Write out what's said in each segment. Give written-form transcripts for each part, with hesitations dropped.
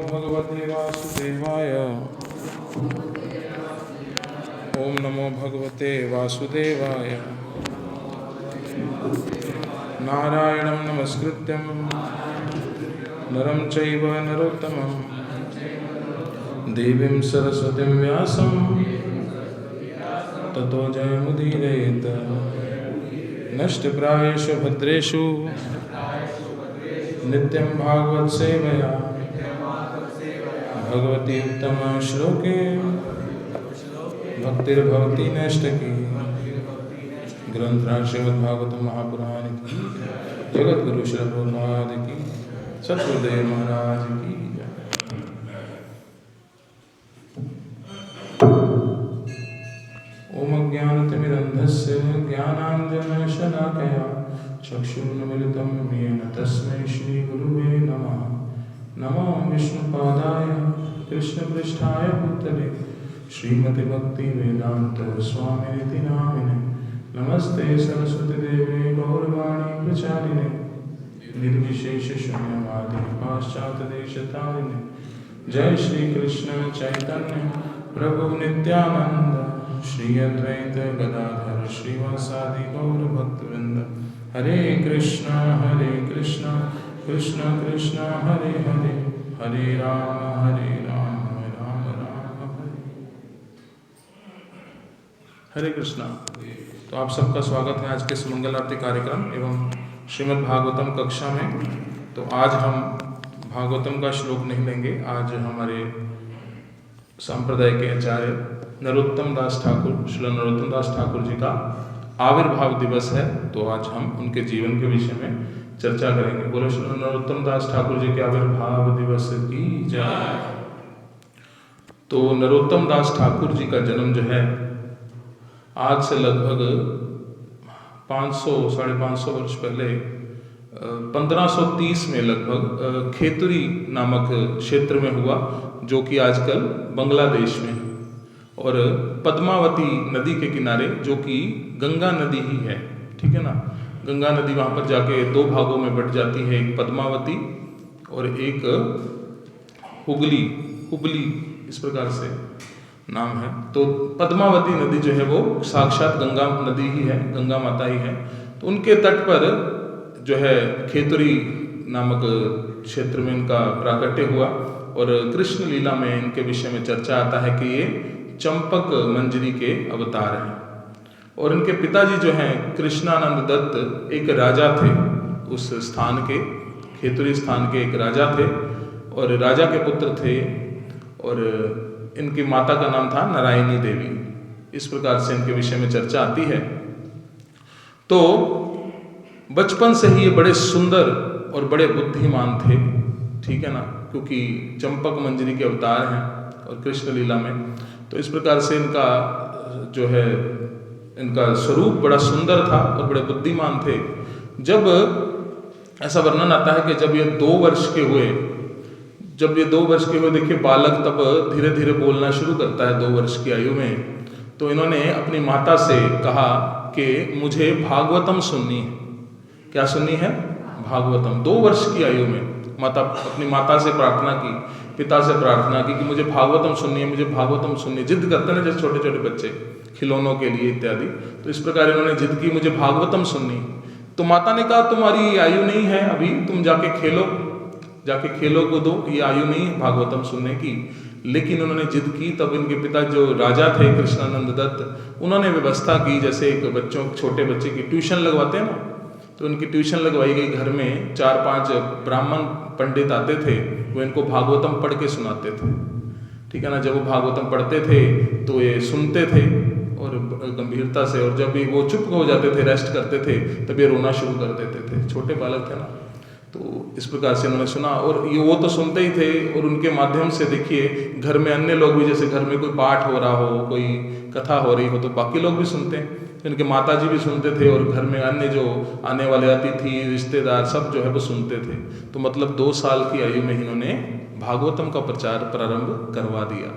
भगवते वासुदेवाय। ओम नमो भगवते वासुदेवाय। नारायणं नमस्कृत्यं नरं चैव नरोत्तमं देवीं सरस्वतीं व्यासं ततो जयमुदीरयेत्। नष्टप्रायेषु भद्रेषु नित्यं भागवत सेवया भगवती उत्तम श्लोके भक्तिर्भवती नैष्ठिकी। ग्रंथराज श्रीमद्भागवत महापुराण की, जगत गुरु श्री प्रभुपाद की, सतगुरुदेव महाराज की। ओम अज्ञानतिमिरन्धस्य ज्ञानाञ्जनशलाकया चक्षुरुन्मीलितं येन तस्मै श्रीगुरुवे नमः। नमो विष्णुपादाय कृष्णपृष्ठाय भूतले श्रीमति भक्तिवेदान्त स्वामिनिति नामिने। नमस्ते सरस्वतीदेवे गौरवाणी प्रचारिणे निर्विशेष शून्यवादी पाश्चात्यदेशतारिणे। जय श्री कृष्ण चैतन्य प्रभु नित्यानंद श्री अद्वैत गदाधर श्रीवासादि गौर भक्तवृंद। हरे कृष्ण कृष्ण कृष्ण हरे हरे, हरे राम राम राम हरे। हरे कृष्णा। तो आप सबका स्वागत है आज के इस मंगल आरती कार्यक्रम एवं श्रीमद् भागवतम कक्षा में। तो आज हम भागवतम का श्लोक नहीं लेंगे। आज हमारे संप्रदाय के आचार्य नरोत्तम दास ठाकुर, श्री नरोत्तम दास ठाकुर जी का आविर्भाव दिवस है। तो आज हम उनके जीवन के विषय में चर्चा करेंगे। बोलो श्री नरोत्तम दास ठाकुर जी के आविर्भाव दिवस की जय। तो नरोत्तम दास ठाकुर जी का जन्म जो है आज से लगभग 500-550 वर्ष पहले 1530 में लगभग खेतुरी नामक क्षेत्र में हुआ, जो कि आजकल बांग्लादेश में, और पद्मावती नदी के किनारे, जो कि गंगा नदी ही है। ठीक है ना। गंगा नदी वहाँ पर जाके दो भागों में बट जाती है, एक पद्मावती और एक हुगली इस प्रकार से नाम है। तो पद्मावती नदी जो है वो साक्षात गंगा नदी ही है, गंगा माता ही है। तो उनके तट पर जो है खेतुरी नामक क्षेत्र में इनका प्राकट्य हुआ, और कृष्ण लीला में इनके विषय में चर्चा आता है कि ये चंपक मंजरी के अवतार हैं। और इनके पिताजी जो हैं कृष्णानंद दत्त एक राजा थे, उस स्थान के, खेतुरी स्थान के एक राजा थे, और राजा के पुत्र थे। और इनकी माता का नाम था नारायणी देवी। इस प्रकार से इनके विषय में चर्चा आती है। तो बचपन से ही ये बड़े सुंदर और बड़े बुद्धिमान थे। ठीक है ना, क्योंकि चंपक मंजरी के अवतार हैं और कृष्ण लीला में। तो इस प्रकार से इनका जो है, इनका स्वरूप बड़ा सुंदर था और बड़े बुद्धिमान थे। जब ऐसा वर्णन आता है कि जब ये 2 वर्ष के हुए, देखिए बालक तब धीरे धीरे बोलना शुरू करता है 2 वर्ष की आयु में। तो इन्होंने अपनी माता से कहा कि मुझे भागवतम सुननी है। क्या सुननी है? भागवतम। 2 वर्ष की आयु में अपनी माता से प्रार्थना की, पिता से प्रार्थना की कि मुझे भागवतम सुननी है, मुझे भागवतम सुननी है। जिद करते हैं जैसे छोटे छोटे बच्चे खिलौनों के लिए इत्यादि। तो इस प्रकार इन्होंने जिद की, मुझे भागवतम सुननी। तो माता ने कहा तुम्हारी आयु नहीं है अभी, तुम जाके खेलो कूदो, ये आयु नहीं है भागवतम सुनने की। लेकिन उन्होंने जिद की। तब इनके पिता जो राजा थे कृष्णानंद दत्त, उन्होंने व्यवस्था की, जैसे एक छोटे बच्चे की ट्यूशन लगवाते हैं ना, तो उनकी ट्यूशन लगवाई गई। घर में 4-5 ब्राह्मण पंडित आते थे, वो इनको भागवतम पढ़ के सुनाते थे। ठीक है ना। जब वो भागवतम पढ़ते थे तो ये सुनते थे और गंभीरता से, और जब भी वो चुप हो जाते थे, रेस्ट करते थे, तब ये रोना शुरू कर देते थे। छोटे बालक थे ना। तो इस प्रकार से उन्होंने सुना, और ये वो तो सुनते ही थे, और उनके माध्यम से देखिए घर में अन्य लोग भी, जैसे घर में कोई पाठ हो रहा हो, कोई कथा हो रही हो, तो बाकी लोग भी सुनते हैं। इनके माताजी भी सुनते थे, और घर में अन्य जो आने वाले अतिथि रिश्तेदार सब जो है वो सुनते थे। तो मतलब 2 साल की आयु में इन्होंने भागवतम का प्रचार प्रारंभ करवा दिया।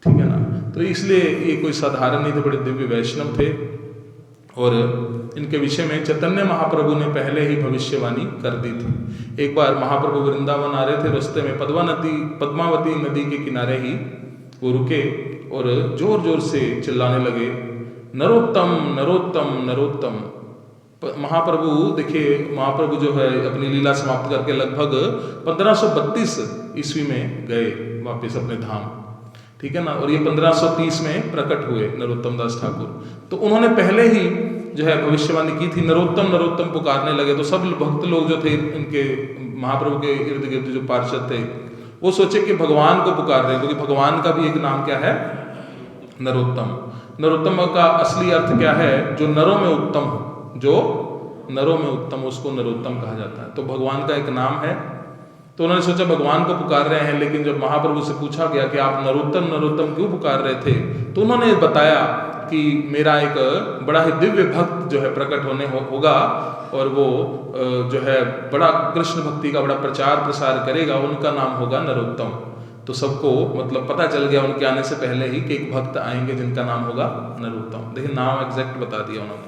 ठीक है ना। तो इसलिए ये कोई साधारण नहीं थे, बड़े दिव्य वैष्णव थे। और इनके विषय में चैतन्य महाप्रभु ने पहले ही भविष्यवाणी कर दी थी। एक बार महाप्रभु वृंदावन आ रहे थे, रास्ते में पद्मावती नदी के किनारे ही वो रुके और जोर जोर से चिल्लाने लगे, नरोत्तम नरोत्तम नरोत्तम। महाप्रभु देखिए, महाप्रभु जो है अपनी लीला समाप्त करके लगभग 1532 ईस्वी में गए वापस अपने धाम, ठीक है ना। और ये 1530 में प्रकट हुए नरोत्तम दास ठाकुर। तो उन्होंने पहले ही जो है भविष्यवाणी की थी, नरोत्तम नरोत्तम पुकारने लगे। तो सब भक्त लोग जो थे इनके महाप्रभु के इर्द गिर्द जो पार्षद थे, वो सोचे कि भगवान को पुकार रहे हैं, क्योंकि भगवान का भी एक नाम क्या है, नरोत्तम। नरोत्तम का असली अर्थ क्या है, जो नरों में उत्तम हो, जो नरों में उत्तम, उसको नरोत्तम कहा जाता है। तो भगवान का एक नाम है। तो उन्होंने सोचा भगवान को पुकार रहे हैं, लेकिन जब महाप्रभु से पूछा गया कि आप नरोत्तम नरोत्तम क्यों पुकार रहे थे, तो उन्होंने बताया कि मेरा एक बड़ा ही दिव्य भक्त जो है प्रकट होगा और वो जो है बड़ा कृष्ण भक्ति का बड़ा प्रचार प्रसार करेगा, उनका नाम होगा नरोत्तम। तो सबको मतलब पता चल गया उनके आने से पहले ही कि एक भक्त आएंगे जिनका नाम होगा नरोत्तम। देखिए, नाम एग्जैक्ट बता दिया उन्होंने।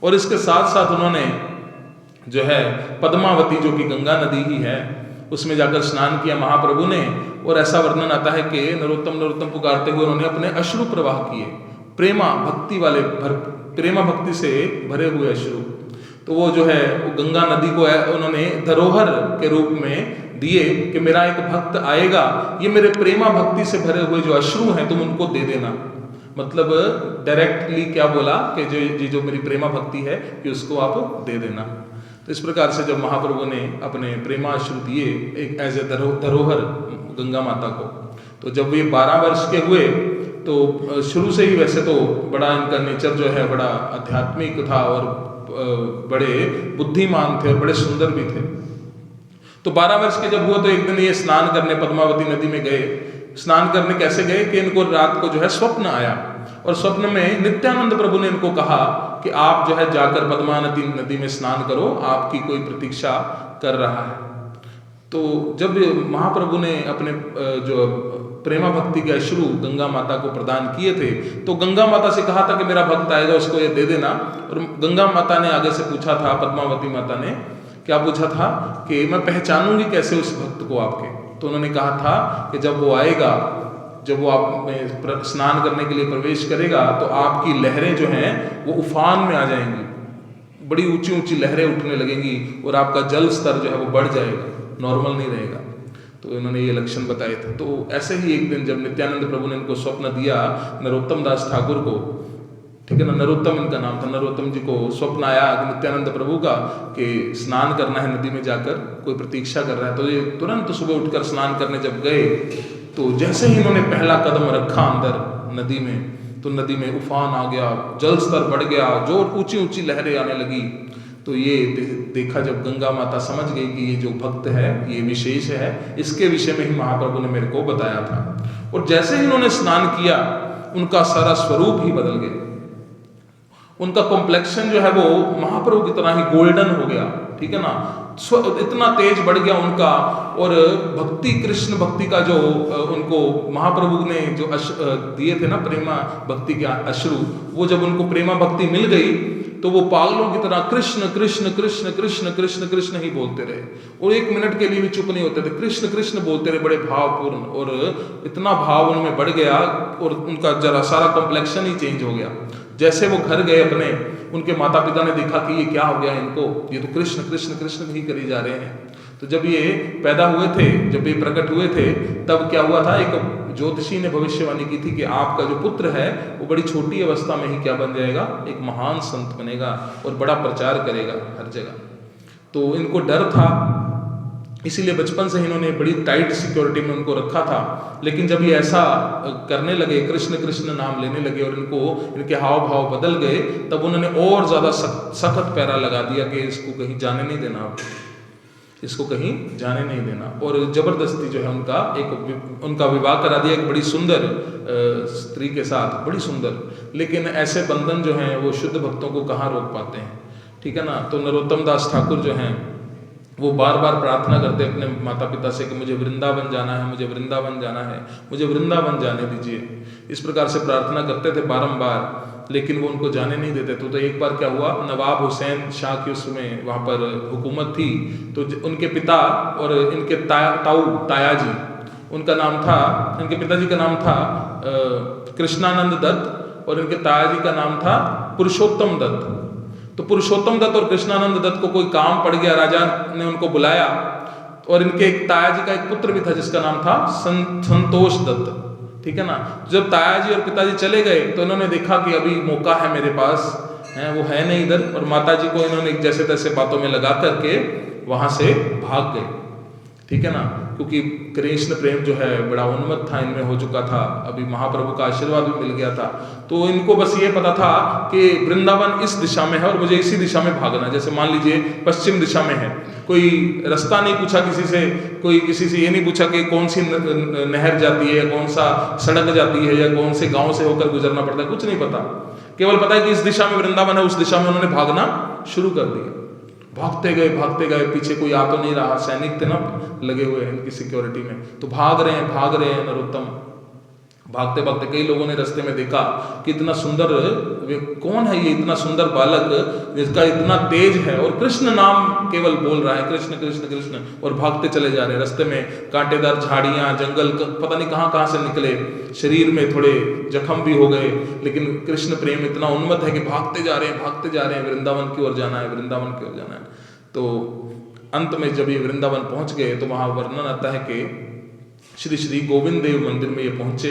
और इसके साथ साथ उन्होंने जो है पद्मावती, जो कि गंगा नदी ही है, उसमें जाकर स्नान किया महाप्रभु ने। और ऐसा वर्णन आता है कि नरोत्तम नरोत्तम पुकारते हुए उन्होंने अपने अश्रु प्रवाह किए, प्रेमा भक्ति से भरे हुए अश्रु। तो वो जो है वो गंगा नदी को उन्होंने धरोहर के रूप में दिए कि मेरा एक भक्त आएगा, ये मेरे प्रेमा भक्ति से भरे हुए जो अश्रु हैं तुम उनको दे देना। मतलब डायरेक्टली क्या बोला कि जो मेरी प्रेमा भक्ति है कि उसको आप दे देना। तो इस प्रकार से जब महाप्रभु ने अपने प्रेमाश्रु दिए एक एज ए धरोहर गंगा माता को, तो जब ये 12 वर्ष के हुए तो शुरू से ही वैसे तो बड़ा इनका नेचर जो है बड़ा आध्यात्मिक था और बड़े बुद्धिमान थे और बड़े सुंदर भी थे। तो 12 वर्ष के जब हुआ तो एक दिन ये स्नान करने पद्मावती नदी में गए। स्नान करने कैसे गए कि इनको रात को जो है स्वप्न आया, और स्वप्न में नित्यानंद प्रभु ने इनको कहा कि आप जो है जाकर पद्मावती नदी में स्नान करो, आपकी कोई प्रतीक्षा कर रहा है। तो जब महाप्रभु ने अपने जो प्रेमा भक्ति के अश्रु गंगा माता को प्रदान किए थे, तो गंगा माता से कहा था कि मेरा भक्त आएगा, उसको ये दे देना। और गंगा माता ने आगे से पूछा था, पद्मावती माता ने क्या पूछा था कि मैं पहचानूंगी कैसे उस भक्त को आपके। तो उन्होंने कहा था कि जब वो आएगा, जब वो आप में स्नान करने के लिए प्रवेश करेगा, तो आपकी लहरें जो हैं वो उफान में आ जाएंगी, बड़ी ऊंची ऊंची लहरें उठने लगेंगी और आपका जल स्तर जो है वो बढ़ जाएगा, नॉर्मल नहीं रहेगा। तो इन्होंने ये लक्षण बताए थे। तो ऐसे ही एक दिन जब नित्यानंद प्रभु ने इनको स्वप्न दिया नरोत्तम दास ठाकुर को, ठीक है ना, नरोत्तम इनका नाम था, नरोत्तम जी को स्वप्न आया नित्यानंद प्रभु का कि स्नान करना है नदी में जाकर, कोई प्रतीक्षा कर रहा है। तो ये तुरंत सुबह उठकर स्नान करने जब गए, तो जैसे ही इन्होंने पहला कदम रखा अंदर नदी में, तो नदी में उफान आ गया, जल स्तर बढ़ गया, जोर ऊंची ऊंची लहरें आने लगी। तो ये देखा जब गंगा माता समझ गई कि ये जो भक्त है ये विशेष है, इसके विषय में ही महाप्रभु ने मेरे को बताया था। और जैसे ही इन्होंने स्नान किया, उनका सारा स्वरूप ही बदल गया, उनका कॉम्प्लेक्शन जो है वो महाप्रभु की तरह ही गोल्डन हो गया, ठीक है ना, इतना तेज बढ़ गया उनका। और भक्ति, कृष्ण भक्ति का जो उनको महाप्रभु ने जो दिए थे ना प्रेमा भक्ति के अश्रु, वो जब उनको प्रेमा भक्ति मिल गई तो वो पागलों की तरह कृष्ण कृष्ण कृष्ण कृष्ण कृष्ण कृष्ण ही बोलते रहे, और एक मिनट के लिए भी चुप नहीं होते थे, कृष्ण कृष्ण बोलते रहे, बड़े भावपूर्ण। और इतना भाव उनमें बढ़ गया और उनका जरा सारा कॉम्प्लेक्शन ही चेंज हो गया। जैसे वो घर गए अपने, उनके माता पिता ने देखा कि ये क्या हो गया इनको, ये तो कृष्ण कृष्ण कृष्ण ही करी जा रहे हैं। तो जब ये पैदा हुए थे, जब ये प्रकट हुए थे, तब क्या हुआ था, एक ज्योतिषी ने भविष्यवाणी की थी कि आपका जो पुत्र है वो बड़ी छोटी अवस्था में ही क्या बन जाएगा, एक महान संत बनेगा और बड़ा प्रचार करेगा हर जगह। तो इनको डर था, इसीलिए बचपन से ही इन्होंने बड़ी टाइट सिक्योरिटी में उनको रखा था। लेकिन जब ये ऐसा करने लगे, कृष्ण कृष्ण नाम लेने लगे और इनके हाव भाव बदल गए, तब उन्होंने और ज़्यादा सख्त पैरा लगा दिया कि इसको कहीं जाने नहीं देना, इसको कहीं जाने नहीं देना। और ज़बरदस्ती जो है उनका विवाह करा दिया एक बड़ी सुंदर स्त्री के साथ, बड़ी सुंदर। लेकिन ऐसे बंधन जो हैं वो शुद्ध भक्तों को कहाँ रोक पाते हैं, ठीक है ना। तो नरोत्तम दास ठाकुर जो हैं वो बार बार प्रार्थना करते अपने माता पिता से कि मुझे वृंदावन जाना है, मुझे वृंदावन जाना है, मुझे वृंदावन जाने दीजिए। इस प्रकार से प्रार्थना करते थे बारंबार लेकिन वो उनको जाने नहीं देते। तो एक बार क्या हुआ, नवाब हुसैन शाह की उसमें वहाँ पर हुकूमत थी, तो उनके पिता और इनके तायाजी, उनका नाम था, इनके पिताजी का नाम था कृष्णानंद दत्त और इनके तायाजी का नाम था पुरुषोत्तम दत्त। तो पुरुषोत्तम दत्त और कृष्णानंद दत्त को कोई काम पड़ गया, राजा ने उनको बुलाया, और इनके एक तायाजी का एक पुत्र भी था जिसका नाम था संतोष दत्त, ठीक है ना। जब तायाजी और पिताजी चले गए तो इन्होंने देखा कि अभी मौका है मेरे पास, है वो है नहीं इधर, और माताजी को इन्होंने जैसे तैसे बातों में लगा करके वहां से भाग गए, ठीक है ना। क्योंकि कृष्ण प्रेम जो है बड़ा उन्मत्त था, इनमें हो चुका था, अभी महाप्रभु का आशीर्वाद भी मिल गया था। तो इनको बस ये पता था कि वृंदावन इस दिशा में है और मुझे इसी दिशा में भागना। जैसे मान लीजिए पश्चिम दिशा में है, कोई रास्ता नहीं पूछा किसी से, कोई किसी से ये नहीं पूछा कि कौन सी नहर जाती है, कौन सा सड़क जाती है, या कौन से गांव से होकर गुजरना पड़ता है, कुछ नहीं पता। केवल पता है कि इस दिशा में वृंदावन है, उस दिशा में उन्होंने भागना शुरू कर दिया। भागते गए, पीछे कोई आ तो नहीं रहा, सैनिक थे ना लगे हुए हैं इनकी सिक्योरिटी में, तो भाग रहे हैं नरोत्तम। भागते भागते कई लोगों ने रास्ते में देखा कि इतना सुंदर, कौन है ये इतना सुंदर बालक जिसका इतना तेज है और कृष्ण नाम केवल बोल रहा है, कृष्ण कृष्ण कृष्ण, और भागते चले जा रहे हैं। रास्ते में कांटेदार झाड़ियां, जंगल, पता नहीं कहाँ से निकले, शरीर में थोड़े जख्म भी हो गए, लेकिन कृष्ण प्रेम इतना उन्मत्त है कि भागते जा रहे हैं, वृंदावन की ओर जाना है। तो अंत में जब ये वृंदावन पहुंच गए तो वहां वर्णन आता है कि श्री श्री गोविंद देव मंदिर में ये पहुंचे,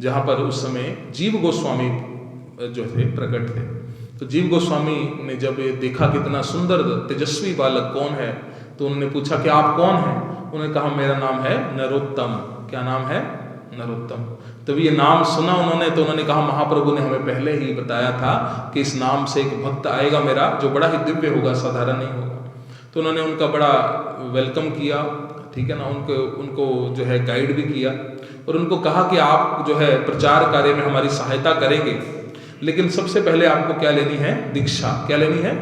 जहाँ पर उस समय जीव गोस्वामी जो थे प्रकट थे। तो जीव गोस्वामी ने जब ये देखा कितना सुंदर तेजस्वी बालक कौन है, तो उन्होंने पूछा कि आप कौन हैं। उन्होंने कहा मेरा नाम है नरोत्तम। क्या नाम है? नरोत्तम। तब ये नाम सुना उन्होंने, तो उन्होंने कहा महाप्रभु ने हमें पहले ही बताया था कि इस नाम से एक भक्त आएगा मेरा जो बड़ा ही दिव्य होगा, साधारण नहीं होगा। तो उन्होंने उनका बड़ा वेलकम किया, ठीक है ना, उनको जो है गाइड भी किया और उनको कहा कि आप जो है प्रचार कार्य में हमारी सहायता करेंगे, लेकिन सबसे पहले आपको क्या लेनी है? दीक्षा। क्या लेनी है?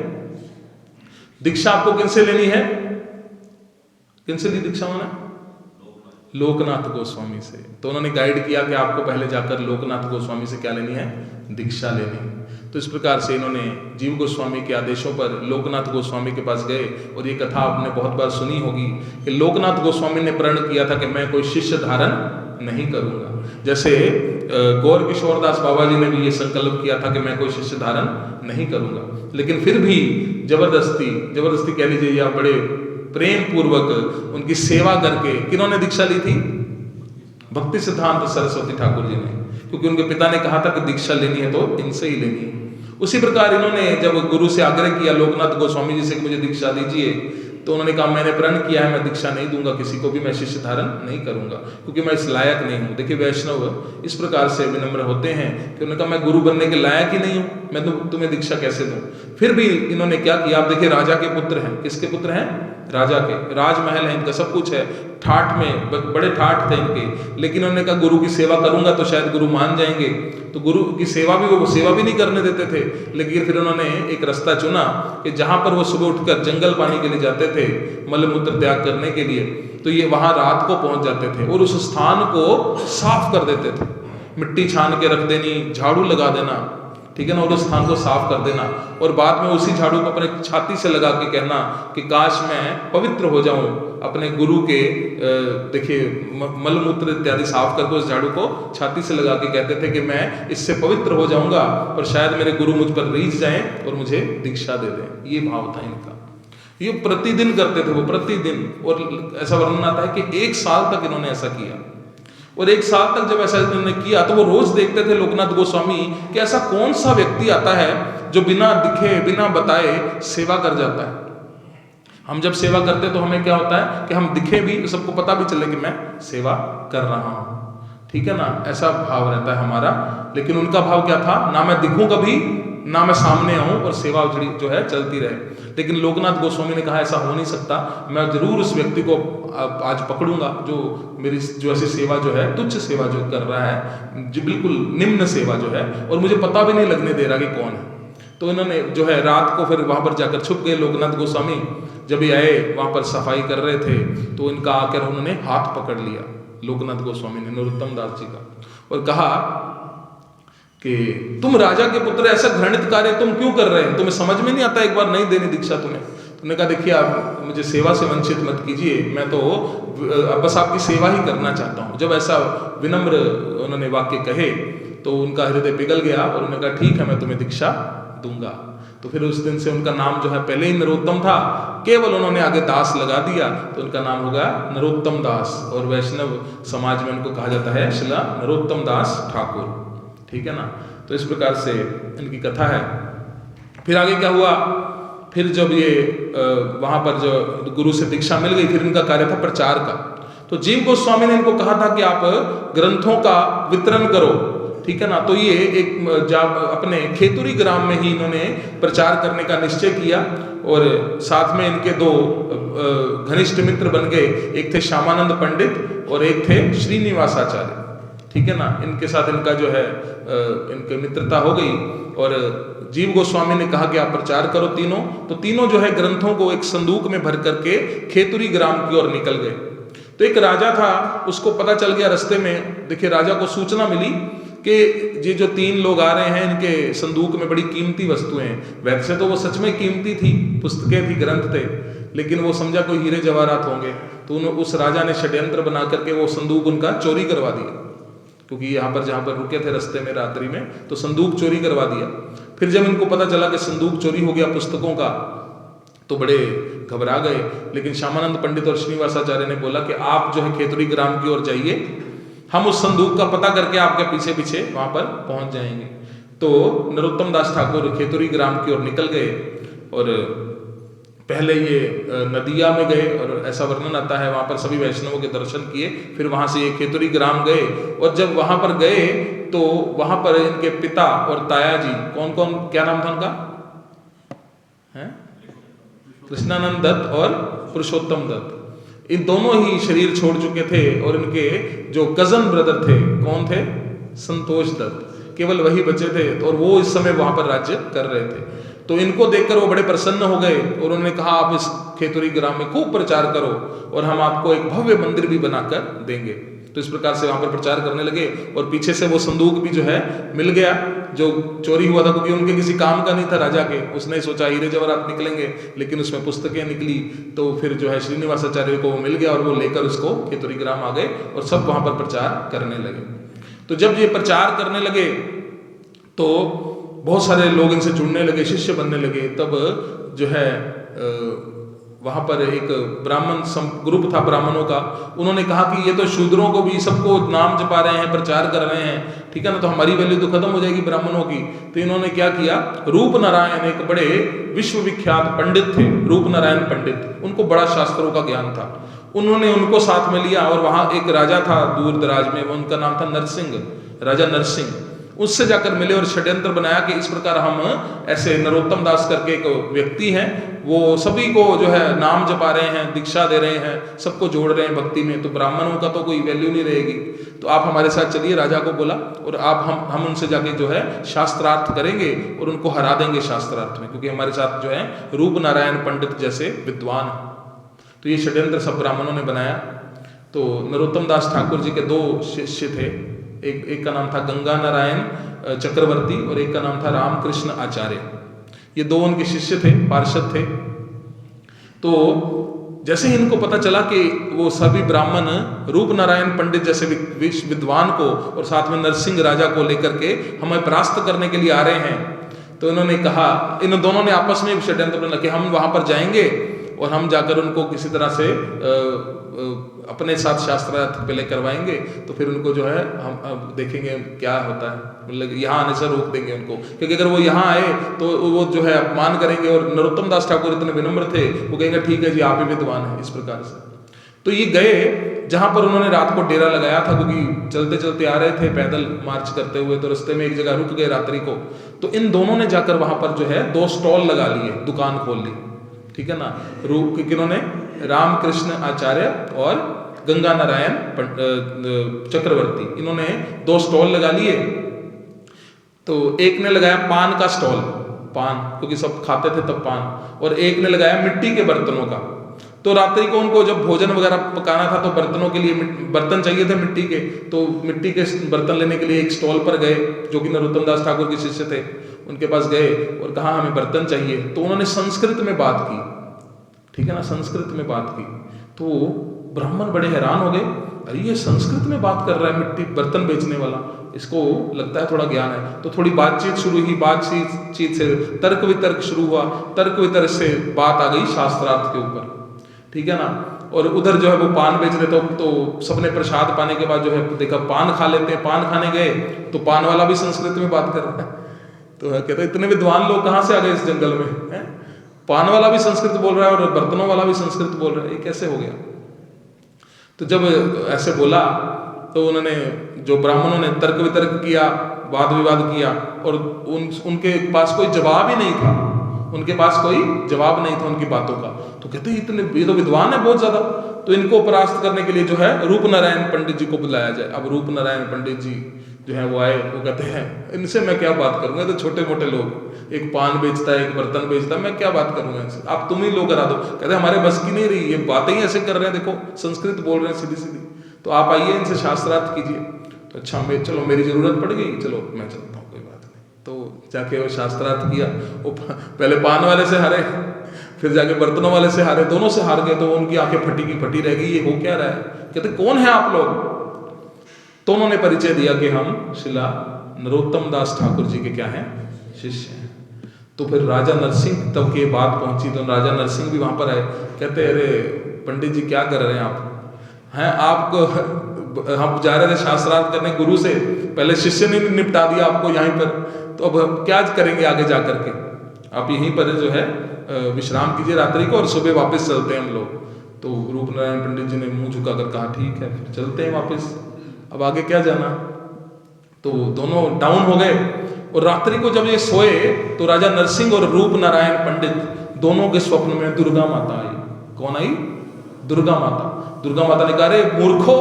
दीक्षा आपको किनसे लेनी है? किनसे ली दीक्षा उन्होंने? लोकनाथ गोस्वामी से। तो उन्होंने गाइड किया कि आपको पहले जाकर लोकनाथ गोस्वामी से क्या लेनी है? दीक्षा लेनी है। तो इस प्रकार से इन्होंने जीव गोस्वामी के आदेशों पर लोकनाथ गोस्वामी के पास गए। और ये कथा आपने बहुत बार सुनी होगी कि लोकनाथ गोस्वामी ने प्रण किया था कि मैं कोई शिष्य धारण नहीं करूंगा। जैसे गौर किशोर दास बाबा जी ने भी ये संकल्प किया था कि मैं कोई शिष्य धारण नहीं करूंगा, लेकिन फिर भी जबरदस्ती कह लीजिए या बड़े प्रेम पूर्वक उनकी सेवा करके किन्होंने दीक्षा ली थी? भक्ति सिद्धांत सरस्वती ठाकुर जी ने, क्योंकि उनके पिता ने कहा था कि दीक्षा लेनी है तो इनसे ही लेनी है। उसी प्रकार इन्होंने जब गुरु से आग्रह किया लोकनाथ गोस्वामी जी से कि मुझे दीक्षा दीजिए, तो उन्होंने कहा मैंने प्रण किया है मैं दीक्षा नहीं दूंगा किसी को भी, मैं शिष्य धारण नहीं करूंगा क्योंकि मैं इस लायक नहीं हूँ। देखिए वैष्णव इस प्रकार से विनम्र होते हैं कि उन्होंने कहा मैं गुरु बनने के लायक ही नहीं हूँ, मैं तो तुम्हें दीक्षा कैसे दूँ। फिर भी इन्होंने क्या किया? आप देखिए राजा के पुत्र हैं। किसके पुत्र हैं? राजा के। राजमहल है इनका, सब कुछ है, ठाठ में बड़े ठाठ थे इनके, लेकिन उन्होंने कहा गुरु की सेवा करूंगा तो शायद गुरु मान जाएंगे। तो गुरु की सेवा भी वो सेवा भी नहीं करने देते थे। लेकिन फिर उन्होंने एक रास्ता चुना कि जहां पर वो सुबह उठकर जंगल पानी के लिए जाते थे, मलमूत्र त्याग करने के लिए, तो ये वहां रात को पहुंच जाते थे और उस स्थान को साफ कर देते थे। मिट्टी छान के रख देनी, झाड़ू लगा देना, ठीक है ना, और उस स्थान को साफ कर देना और बाद में उसी झाड़ू को अपने छाती से लगा के कहना कि काश मैं पवित्र हो जाऊं अपने गुरु के, देखिए मलमूत्र इत्यादि साफ करके उस झाड़ू को छाती से लगा के कहते थे कि मैं इससे पवित्र हो जाऊंगा और शायद मेरे गुरु मुझ पर रीझ जाएं और मुझे दीक्षा दे दें। ये भाव था इनका। ये प्रतिदिन करते थे वो, प्रतिदिन। और ऐसा वर्णन आता है कि 1 साल तक इन्होंने ऐसा किया। और 1 साल तक जब ऐसा इन्होंने किया तो वो रोज देखते थे लोकनाथ गोस्वामी कि ऐसा कौन सा व्यक्ति आता है जो बिना दिखे बिना बताए सेवा कर जाता है। हम जब सेवा करते तो हमें क्या होता है कि हम दिखे भी, सबको पता भी चले कि मैं सेवा कर रहा हूं, ठीक है ना, ऐसा भाव रहता है हमारा। लेकिन उनका भाव क्या था? ना मैं दिखूं कभी, ना मैं सामने आऊं और सेवा जो है चलती रहे। लेकिन लोकनाथ गोस्वामी ने कहा ऐसा हो नहीं सकता, मैं जरूर उस व्यक्ति को आज पकड़ूंगा जो मेरी जो ऐसी सेवा जो है, तुच्छ सेवा जो कर रहा है, जो बिल्कुल निम्न सेवा जो है, और मुझे पता भी नहीं लगने दे रहा कि कौन है। तो इन्होंने जो है रात को फिर वहां पर जाकर छुप गए लोकनाथ गोस्वामी। जब ये आए वहां पर सफाई कर रहे थे तो इनका आकर उन्होंने हाथ पकड़ लिया लोकनाथ गोस्वामी ने नरोत्तम दास जी का और कहा कि तुम राजा के पुत्र, ऐसा घृणित कार्य तुम क्यों कर रहे हैं? तुम्हें समझ में नहीं आता एक बार नहीं देनी दीक्षा तुम्हें? तुमने कहा देखिए आप मुझे सेवा से वंचित मत कीजिए, मैं तो बस आपकी सेवा ही करना चाहता हूँ। जब ऐसा विनम्र उन्होंने वाक्य कहे तो उनका हृदय पिघल गया और उन्होंने कहा ठीक है मैं तुम्हें दीक्षा दूंगा। तो फिर उस दिन से उनका नाम जो है, पहले ही नरोत्तम था, केवल उन्होंने आगे दास लगा दिया तो उनका नाम होगा नरोत्तम दास। और वैष्णव समाज में उनको कहा जाता है श्रीला नरोत्तम दास ठाकुर। ठीक है ना। तो इस प्रकार से इनकी कथा है। फिर आगे क्या हुआ, फिर जब ये वहाँ पर जो गुरु से दीक्षा मिल गई, फिर इनका कार्य था प्रचार का। तो जीव गोस्वामी ने इनको कहा था कि आप ग्रंथों का वितरण करो। ठीक है ना। तो ये एक अपने खेतुरी ग्राम में ही इन्होंने प्रचार करने का निश्चय किया और साथ में इनके दो घनिष्ठ मित्र बन गए, एक थे श्यामानंद पंडित और एक थे श्रीनिवासाचार्य। ठीक है ना। इनके साथ इनका जो है इनकी मित्रता हो गई और जीव गोस्वामी ने कहा कि आप प्रचार करो तीनों। तो तीनों जो है ग्रंथों को एक संदूक में भर करके खेतुरी ग्राम की ओर निकल गए। तो एक राजा था, उसको पता चल गया रास्ते में, देखिए राजा को सूचना मिली कि ये जो तीन लोग आ रहे हैं इनके संदूक में बड़ी कीमती वस्तुएं हैं। वैसे तो वो सच में कीमती थी, पुस्तकें थी, ग्रंथ थे, लेकिन वो समझा कोई हीरे जवाहरात होंगे। तो उस राजा ने षड्यंत्र बना करके वो संदूक उनका चोरी करवा दिया, क्योंकि यहाँ पर जहाँ पर रुके थे रास्ते में रात्रि में, तो संदूक चोरी करवा दिया। फिर जब इनको पता चला कि संदूक चोरी हो गया पुस्तकों का, तो बड़े घबरा गए। लेकिन श्यामानंद पंडित और श्रीनिवासाचार्य ने बोला कि आप जो है खेतुरी ग्राम की ओर जाइए, हम उस संदूक का पता करके आपके पीछे पीछे वहां पर पहुंच जाएंगे। तो नरोत्तम दास ठाकुर खेतुरी ग्राम की ओर निकल गए और पहले ये नदिया में गए और ऐसा वर्णन आता है वहां पर सभी वैष्णवों के दर्शन किए। फिर वहां से ये खेतुरी ग्राम गए और जब वहां पर गए तो वहां पर इनके पिता और ताया जी, कौन कौन, क्या नाम था उनका? है कृष्णानंद दत्त और पुरुषोत्तम दत्त। इन दोनों ही शरीर छोड़ चुके थे और इनके जो कजन ब्रदर थे, कौन थे? संतोष दत्त, केवल वही बचे थे और वो इस समय वहां पर राज्य कर रहे थे। तो इनको देखकर वो बड़े प्रसन्न हो गए और उन्होंने कहा आप इस खेतुरी ग्राम में खूब प्रचार करो और हम आपको एक भव्य मंदिर भी बनाकर देंगे। तो इस प्रकार से वहां पर प्रचार करने लगे और पीछे से वो संदूक भी जो है मिल गया जो चोरी हुआ था, क्योंकि उनके किसी काम का नहीं था राजा के। उसने सोचा हीरे जवाहरात निकलेंगे, लेकिन उसमें पुस्तकें निकली। तो फिर जो है श्रीनिवासाचार्य को वो मिल गया और वो लेकर उसको खेतुरी ग्राम आ गए और सब वहां पर प्रचार करने लगे। तो जब ये प्रचार करने लगे तो बहुत सारे लोग इनसे जुड़ने लगे, शिष्य बनने लगे। तब जो है वहाँ पर एक ब्राह्मण ग्रुप था ब्राह्मणों का, उन्होंने कहा कि ये तो शूद्रों को भी सबको नाम जपा रहे हैं, प्रचार कर रहे हैं, ठीक है ना, तो हमारी वैल्यू तो खत्म हो जाएगी ब्राह्मणों की। तो इन्होंने क्या किया, रूप नारायण एक बड़े विश्वविख्यात पंडित थे, रूप नारायण पंडित, उनको बड़ा शास्त्रों का ज्ञान था। उन्होंने उनको साथ में लिया और वहाँ एक राजा था दूर दराज में, उनका नाम था नरसिंह, राजा नरसिंह। उससे जाकर मिले और षड्यंत्र बनाया कि इस प्रकार हम ऐसे नरोत्तम दास करके एक व्यक्ति हैं, वो सभी को जो है नाम जपा रहे हैं, दीक्षा दे रहे हैं, सबको जोड़ रहे हैं भक्ति में, तो ब्राह्मणों का तो कोई वैल्यू नहीं रहेगी। तो आप हमारे साथ चलिए, राजा को बोला, और आप हम उनसे जाके जो है शास्त्रार्थ करेंगे और उनको हरा देंगे शास्त्रार्थ में, क्योंकि हमारे साथ जो है रूप नारायण पंडित जैसे विद्वान। तो ये षड्यंत्र सब ब्राह्मणों ने बनाया। तो नरोत्तम दास ठाकुर जी के दो शिष्य थे, एक का नाम था गंगा नारायण चक्रवर्ती और एक का नाम था रामकृष्ण आचार्य। ये दो उनके शिष्य थे, पार्षद थे। तो जैसे ही इनको पता चला कि वो सभी ब्राह्मण रूप नारायण पंडित जैसे विद्वान को और साथ में नरसिंह राजा को लेकर के हमें परास्त करने के लिए आ रहे हैं, तो इन्होंने कहा, इन दोनों ने आपस में षड्यंत्र बना कि हम वहां पर जाएंगे और हम जाकर उनको किसी तरह से अपने साथ शास्त्रार्थ पहले करवाएंगे, तो फिर उनको जो है हम देखेंगे क्या होता है, मतलब यहाँ आने से रोक देंगे उनको, क्योंकि अगर वो यहाँ आए तो वो जो है अपमान करेंगे। और नरोत्तम दास ठाकुर इतने विनम्र थे, वो कहेंगे ठीक है जी आप ही विद्वान हैं, इस प्रकार से। तो ये गए जहाँ पर उन्होंने रात को डेरा लगाया था, क्योंकि चलते चलते आ रहे थे पैदल मार्च करते हुए, तो रास्ते में एक जगह रुक गए रात्रि को। तो इन दोनों ने जाकर वहां पर जो है 2 स्टॉल लगा लिए, दुकान खोल ली, ठीक है ना। किन्होंने, रामकृष्ण आचार्य और गंगा नारायण चक्रवर्ती, इन्होंने 2 स्टॉल लगा लिए। तो एक ने लगाया पान का स्टॉल, पान, क्योंकि सब खाते थे तब पान, और एक ने लगाया मिट्टी के बर्तनों का। तो रात्रि को उनको जब भोजन वगैरह पकाना था तो बर्तनों के लिए बर्तन चाहिए थे मिट्टी के, तो मिट्टी के बर्तन लेने के लिए एक स्टॉल पर गए, जो कि नरोत्तम दास ठाकुर के शिष्य थे, उनके पास गए और कहा हमें बर्तन चाहिए। तो उन्होंने संस्कृत में बात की, ठीक है ना, संस्कृत में बात की। तो ब्राह्मण बड़े हैरान हो गए, अरे ये संस्कृत में बात कर रहा है मिट्टी बर्तन बेचने वाला, इसको लगता है थोड़ा ज्ञान है। तो थोड़ी बातचीत शुरू हुई, बातचीत से तर्क वितर्क शुरू हुआ, तर्क वितर्क से बात आ गई शास्त्रार्थ के ऊपर, ठीक है ना। और उधर जो है वो पान बेच रहे, तो सबने प्रसाद पाने के बाद जो है देखा पान खा लेते हैं, पान खाने गए तो पान वाला भी संस्कृत में बात कर रहा है। तो कहते इतने विद्वान लोग कहाँ से आ गए इस जंगल में, है? पान वाला भी संस्कृत बोल रहा है और बर्तनों वाला भी संस्कृत बोल रहा है, ये कैसे हो गया? तो जब ऐसे बोला तो उन्होंने, जो ब्राह्मणों ने तर्क वितर्क किया, वाद विवाद किया, और उनके पास कोई जवाब ही नहीं था, उनके पास कोई जवाब नहीं था उनकी बातों का। तो कहते इतने ये तो विद्वान है बहुत ज्यादा, तो इनको परास्त करने के लिए जो है रूप नारायण पंडित जी को बुलाया जाए। अब रूप नारायण पंडित जी जो है वो आए, वो कहते हैं इनसे मैं क्या बात करूंगा, तो छोटे मोटे लोग, एक पान बेचता है, एक बर्तन बेचता है, मैं क्या बात करूंगा इनसे, आप तुम ही लोग करा दो। कहते हमारे बस की नहीं रही, ये बातें ही ऐसे कर रहे हैं, देखो संस्कृत बोल रहे हैं सीधी सीधी, तो आप आइए इनसे शास्त्रार्थ कीजिए। तो अच्छा चलो मेरी जरूरत पड़ गई, चलो मैं चलता हूँ, कोई बात नहीं। तो जाके वो शास्त्रार्थ किया, वो पहले पान वाले से हारे, फिर जाके बर्तनों वाले से हारे, दोनों से हार गए। तो उनकी आंखें फटी की फटी रह गई, ये हो क्या रहा है? कहते कौन है आप लोग? तो उन्होंने परिचय दिया कि हम शिला नरोत्तम दास ठाकुर जी के क्या हैं, शिष्य हैं। तो फिर राजा नरसिंह तब की बात पहुंची, तो राजा नरसिंह भी वहां पर आए, कहते अरे पंडित जी क्या कर रहे हैं आप, हैं आपको, हम जा रहे थे शास्त्रार्थ करने गुरु से, पहले शिष्य ने निपटा दिया आपको यहीं पर, तो अब क्या करेंगे आगे जा करके? आप यहीं पर जो है विश्राम कीजिए रात्रि को और सुबह वापस चलते हैं हम लोग। तो रूप नारायण पंडित जी ने मुंह झुकाकर कहा ठीक है, फिर चलते हैं वापस, अब आगे क्या जाना। तो दोनों डाउन हो गए, और रात्रि को जब ये सोए तो राजा नरसिंह और रूप नारायण पंडित दोनों के स्वप्न में दुर्गा माता आई। कौन आई? दुर्गा माता। दुर्गा माता ने कहा अरे मूर्खो,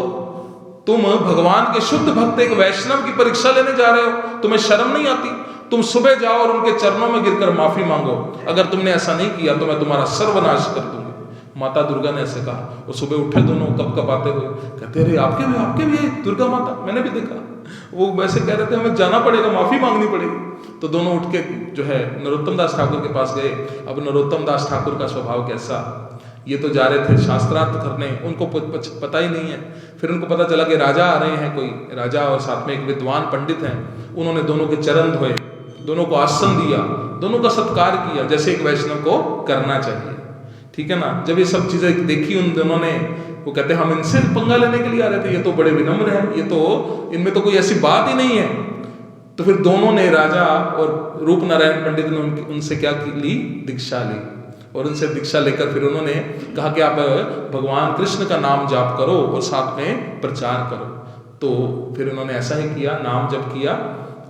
तुम भगवान के शुद्ध भक्त एक वैष्णव की परीक्षा लेने जा रहे हो, तुम्हें शर्म नहीं आती? तुम सुबह जाओ और उनके चरणों में गिरकर माफी मांगो, अगर तुमने ऐसा नहीं किया तो मैं तुम्हारा सर्वनाश कर दूंगी। माता दुर्गा ने ऐसे कहा, और सुबह उठे दोनों कपकपाते हुए, कहते अरे आपके भी है दुर्गा माता, मैंने भी देखा। वो वैसे कह रहे थे हमें जाना पड़ेगा, माफी मांगनी पड़ेगी। तो दोनों उठ के जो है नरोत्तम दास ठाकुर के पास गए। अब नरोत्तम दास ठाकुर का स्वभाव कैसा, ये तो जा रहे थे शास्त्रार्थ करने, उनको पता ही नहीं है। फिर उनको पता चला कि राजा आ रहे हैं, कोई राजा और साथ में एक विद्वान पंडित हैं। उन्होंने दोनों के चरण धोए, दोनों को आसन दिया, दोनों का सत्कार किया जैसे एक वैष्णव को करना चाहिए, ठीक है ना। जब ये सब चीजें देखी उन दोनों ने, वो कहते हम इनसे पंगा लेने के लिए आ रहे थे, ये तो बड़े विनम्र हैं, ये तो इनमें तो कोई ऐसी बात ही नहीं है। तो फिर दोनों ने, राजा और रूप नारायण पंडित ने उनसे क्या ली, दीक्षा ली। और उनसे दीक्षा लेकर फिर उन्होंने कहा कि आप भगवान कृष्ण का नाम जाप करो और साथ में प्रचार करो। तो फिर उन्होंने ऐसा ही किया, नाम जप किया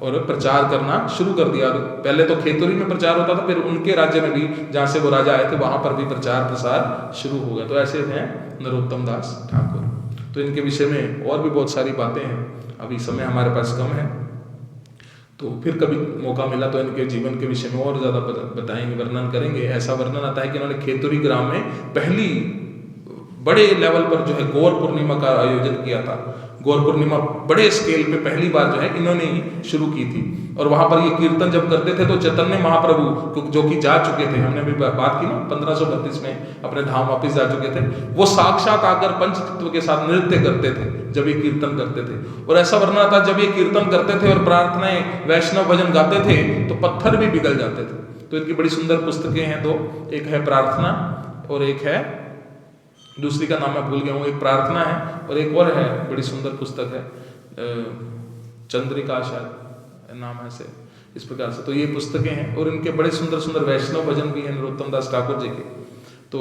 और प्रचार करना शुरू कर दिया। पहले तो खेतुरी में प्रचार होता था, फिर उनके राज्य में भी, जहाँ से वो राजा आए थे वहाँ पर भी प्रचार प्रसार शुरू हो गया। तो ऐसे हैं नरोत्तम दास ठाकुर। तो इनके विषय में और भी बहुत सारी बातें हैं, अभी समय हमारे पास कम है, तो फिर कभी मौका मिला तो इनके जीवन के विषय में और ज़्यादा बताएंगे, वर्णन करेंगे। ऐसा वर्णन आता है कि इन्होंने खेतुरी ग्राम में पहली बड़े लेवल पर जो है गौर पूर्णिमा का आयोजन किया था। गौर पूर्णिमा बड़े स्केल पे पहली बार जो है इन्होंने ही शुरू की थी। और वहाँ पर ये कीर्तन जब करते थे तो चैतन्य महाप्रभु जो कि जा चुके थे, हमने भी बात की ना 1532 में अपने धाम वापिस जा चुके थे, वो साक्षात आकर पंचतत्व के साथ नृत्य करते थे जब ये कीर्तन करते थे। और ऐसा वर्णन था जब ये कीर्तन करते थे और प्रार्थनाएं वैष्णव भजन गाते थे तो पत्थर भी पिघल जाते थे। तो इनकी बड़ी सुंदर पुस्तकें हैं दो, एक है प्रार्थना और एक है, दूसरी का नाम मैं भूल गया हूँ, एक प्रार्थना है और एक और है बड़ी सुंदर पुस्तक है, चंद्रिका शायद नाम है से, इस प्रकार से। तो ये पुस्तकें हैं और इनके बड़े सुंदर सुंदर वैष्णव भजन भी हैं नरोत्तम दास ठाकुर जी के। तो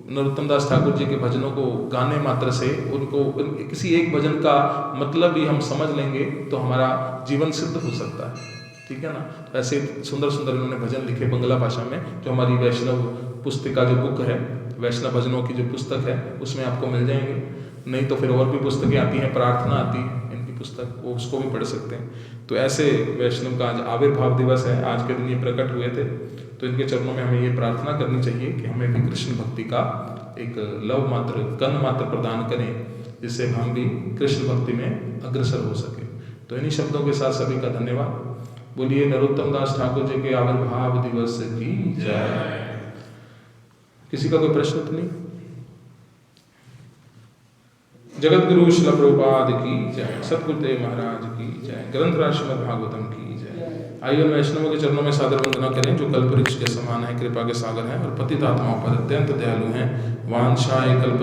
नरोत्तम दास ठाकुर जी के भजनों को गाने मात्र से, उनको किसी एक भजन का मतलब भी हम समझ लेंगे तो हमारा जीवन सिद्ध हो सकता है, ठीक है ना। तो ऐसे सुंदर सुंदर इन्होंने भजन लिखे बंगला भाषा में, जो हमारी वैष्णव पुस्तिका जो बुक है, वैष्णव भजनों की जो पुस्तक है उसमें आपको मिल जाएंगे। नहीं तो फिर और भी पुस्तकें आती हैं, प्रार्थना आती है इनकी पुस्तक, वो उसको भी पढ़ सकते हैं। तो ऐसे वैष्णव का आज आविर्भाव दिवस है, आज के दिन ये प्रकट हुए थे। तो इनके चरणों में हमें ये प्रार्थना करनी चाहिए कि हमें भी कृष्ण भक्ति का एक लव मात्र कन मात्र प्रदान करें, जिससे हम भी कृष्ण भक्ति में अग्रसर हो सके। तो इन्हीं शब्दों के साथ सभी का धन्यवाद। बोलिए नरोत्तम दास ठाकुर जी के आविर्भाव दिवस की जय। किसी का कोई प्रश्न तो नहीं? जगत गुरु श्रील प्रभुपाद की जय, सतगुरुदेव महाराज की जय, ग्रंथराज श्रीमद् भागवतम की जय। आइए वैष्णवों के चरणों में सादर वंदना करें, जो कल्पवृक्ष के समान है, कृपा के सागर हैं और पतित आत्माओं पर अत्यंत दयालु हैं। वांछाए कल्प